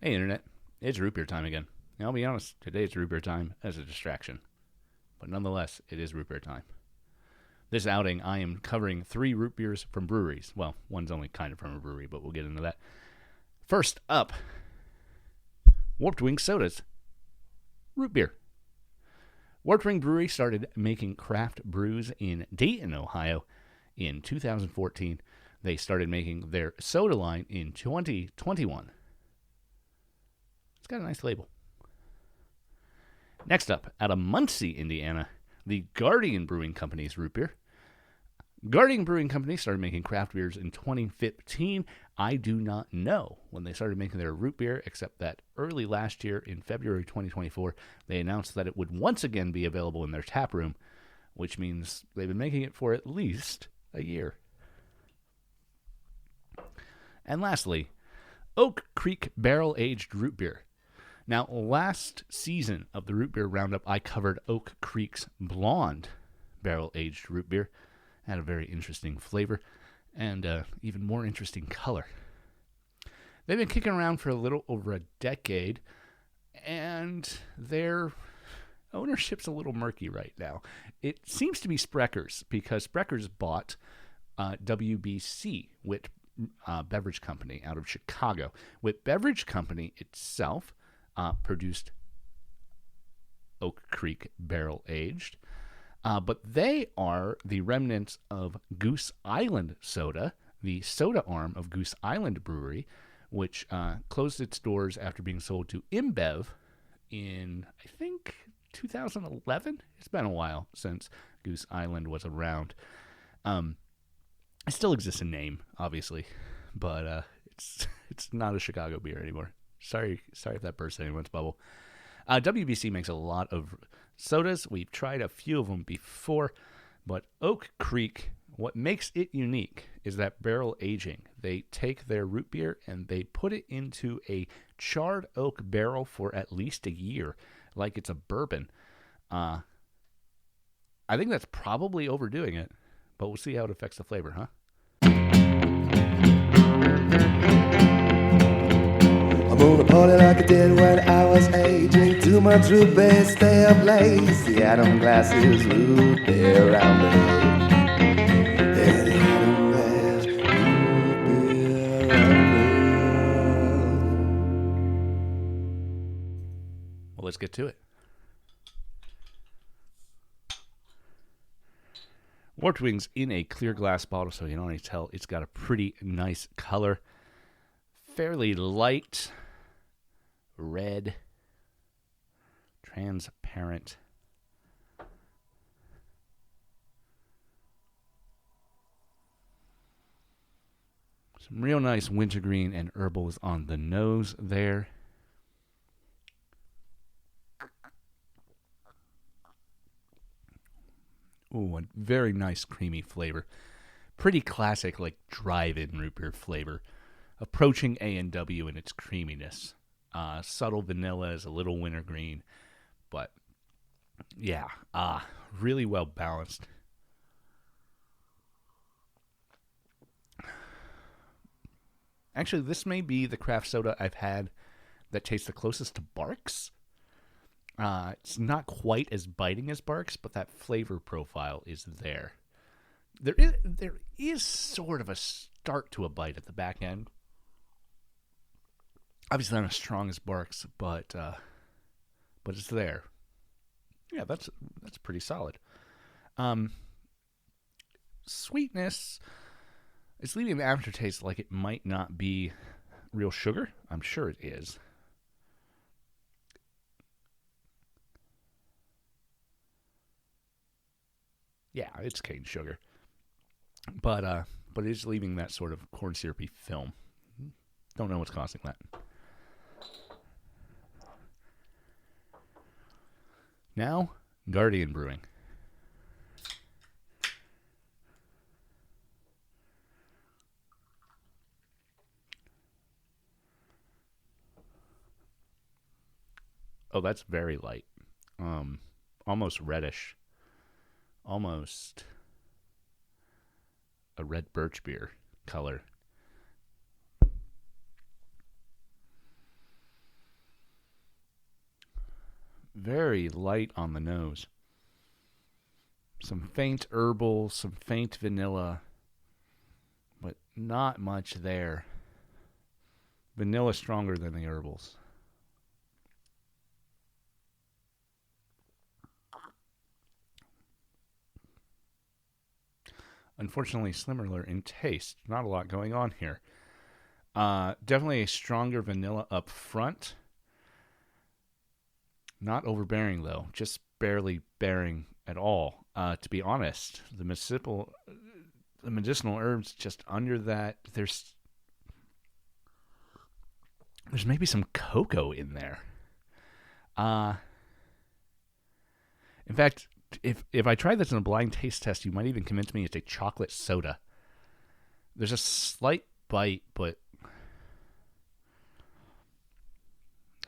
Hey, Internet. It's root beer time again. And I'll be honest, today it's root beer time as a distraction. But nonetheless, it is root beer time. This outing, I am covering 3 root beers from breweries. Well, one's only kind of from a brewery, but we'll get into that. First up, WarpedWing Soda's root beer. WarpedWing Brewery started making craft brews in Dayton, Ohio in 2014. They started making their soda line in 2021. It's got a nice label. Next up, out of Muncie, Indiana, the Guardian Brewing Company's root beer. Guardian Brewing Company started making craft beers in 2015. I do not know when they started making their root beer, except that early last year, in February 2024, they announced that it would once again be available in their tap room, which means they've been making it for at least a year. And lastly, Oak Creek Barrel-Aged Root Beer. Now, last season of the Root Beer Roundup, I covered Oak Creek's Blonde Barrel-Aged Root Beer. Had a very interesting flavor and even more interesting color. They've been kicking around for a little over a decade, and their ownership's a little murky right now. It seems to be Sprecher's, because Sprecher's bought WBC, Wit Beverage Company, out of Chicago. Wit Beverage Company itself produced Oak Creek Barrel Aged, but they are the remnants of Goose Island Soda, the soda arm of Goose Island Brewery, which closed its doors after being sold to InBev in, I think, 2011. It's been a while since Goose Island was around. It still exists in name, obviously, but it's not a Chicago beer anymore. Sorry if that burst anyone's bubble. WBC makes a lot of sodas. We've tried a few of them before, but Oak Creek, what makes it unique is that barrel aging. They take their root beer and they put it into a charred oak barrel for at least a year, like it's a bourbon. I think that's probably overdoing it, but we'll see how it affects the flavor, huh? I'm gonna party like I did when I was aging. Too much root beer, stay up late. The Adam glasses, root beer around me. Yeah, the Adam glass, root beer around me. Well, let's get to it. WarpedWing's in a clear glass bottle, so you can already tell it's got a pretty nice color. Fairly light, red, transparent. Some real nice wintergreen and herbals on the nose there. Ooh, a very nice creamy flavor. Pretty classic, like drive-in root beer flavor. Approaching A&W in its creaminess. Subtle vanilla is a little wintergreen. But, yeah, really well balanced. Actually, this may be the craft soda I've had that tastes the closest to barqs. It's not quite as biting as barqs, but that flavor profile is there. There is sort of a start to a bite at the back end. Obviously not as strong as barqs, but it's there. Yeah, that's pretty solid. Sweetness, it's leaving the aftertaste like it might not be real sugar. I'm sure it is. Yeah, it's cane sugar. But it is leaving that sort of corn syrupy film. Don't know what's causing that. Now, Guardian Brewing. Oh, that's very light. Almost reddish. Almost a red birch beer color. very light on the nose. Some faint herbal, some faint vanilla, but not much there. Vanilla stronger than the herbals. Unfortunately, similar in taste. Not a lot going on here. Definitely a stronger vanilla up front. Not overbearing, though. Just barely bearing at all. To be honest, the medicinal herbs just under that. There's maybe some cocoa in there. In fact, if I try this in a blind taste test, you might even convince me it's a chocolate soda. There's a slight bite, but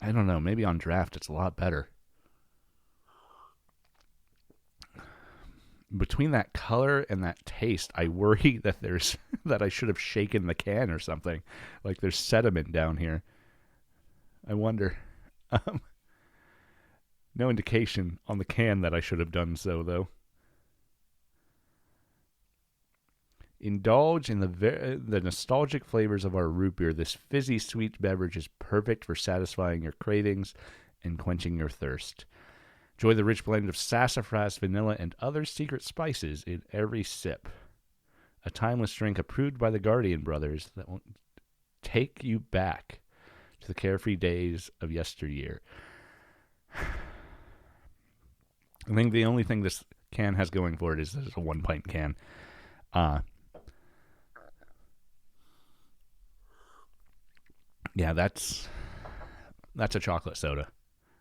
I don't know. Maybe on draft it's a lot better. Between that color and that taste, I worry that that I should have shaken the can or something. Like there's sediment down here. I wonder. No indication on the can that I should have done so, though. Indulge in the nostalgic flavors of our root beer. This fizzy sweet beverage is perfect for satisfying your cravings and quenching your thirst. Enjoy the rich blend of sassafras, vanilla, and other secret spices in every sip. A timeless drink approved by the Guardian brothers that will take you back to the carefree days of yesteryear. I think the only thing this can has going for it is that it's a 1-pint can. Yeah, that's a chocolate soda.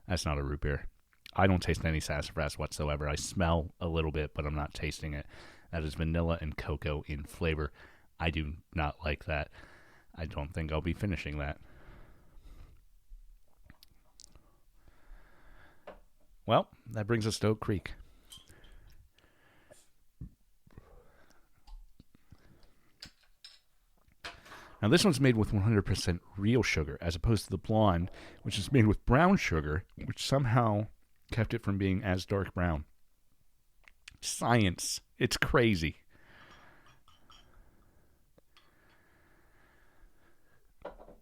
That's not a root beer. I don't taste any sassafras whatsoever. I smell a little bit, but I'm not tasting it. That is vanilla and cocoa in flavor. I do not like that. I don't think I'll be finishing that. Well, that brings us to Oak Creek. Now, this one's made with 100% real sugar, as opposed to the blonde, which is made with brown sugar, which somehow kept it from being as dark brown. Science. It's crazy.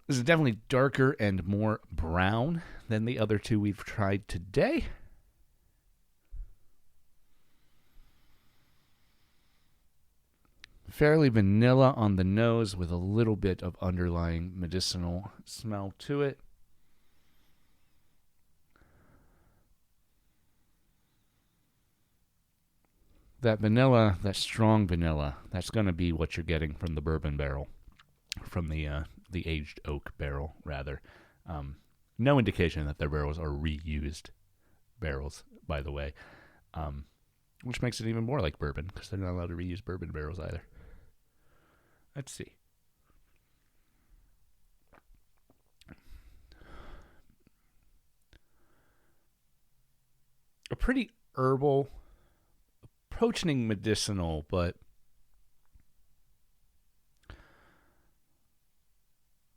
This is definitely darker and more brown than the other two we've tried today. Fairly vanilla on the nose with a little bit of underlying medicinal smell to it. That vanilla, that strong vanilla, that's going to be what you're getting from the bourbon barrel, from the aged oak barrel, rather. No indication that their barrels are reused barrels, by the way, which makes it even more like bourbon, because they're not allowed to reuse bourbon barrels either. Let's see. A pretty herbal, approaching medicinal, but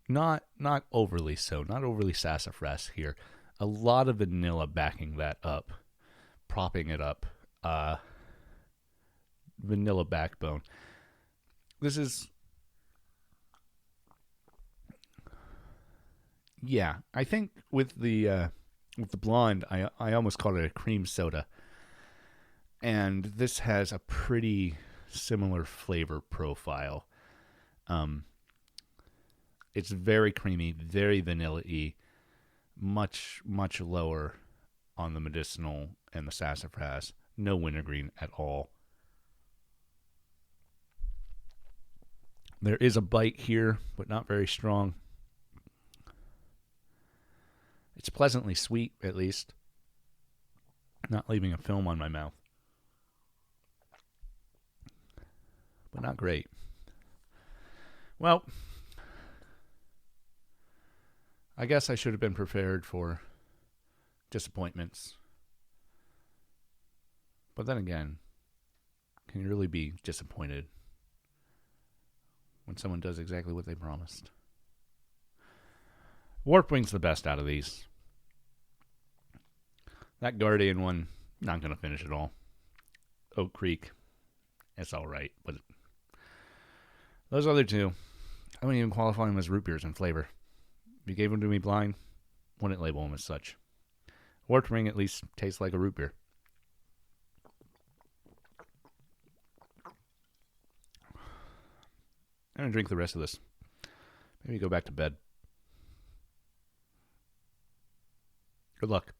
not overly so. Not overly sassafras here. A lot of vanilla backing that up, propping it up. Vanilla backbone. This is... Yeah, I think with the blonde, I almost called it a cream soda. And this has a pretty similar flavor profile. It's very creamy, very vanilla-y, much lower on the medicinal and the sassafras. No wintergreen at all. There is a bite here, but not very strong. It's pleasantly sweet, at least. Not leaving a film on my mouth. But not great. Well, I guess I should have been prepared for disappointments. But then again, can you really be disappointed when someone does exactly what they promised? WarpedWing's the best out of these. That Guardian one, not going to finish at all. Oak Creek, it's all right. But those other two, I wouldn't even qualify them as root beers in flavor. If you gave them to me blind, wouldn't label them as such. WarpedWing at least tastes like a root beer. I'm going to drink the rest of this. Maybe go back to bed. Good luck.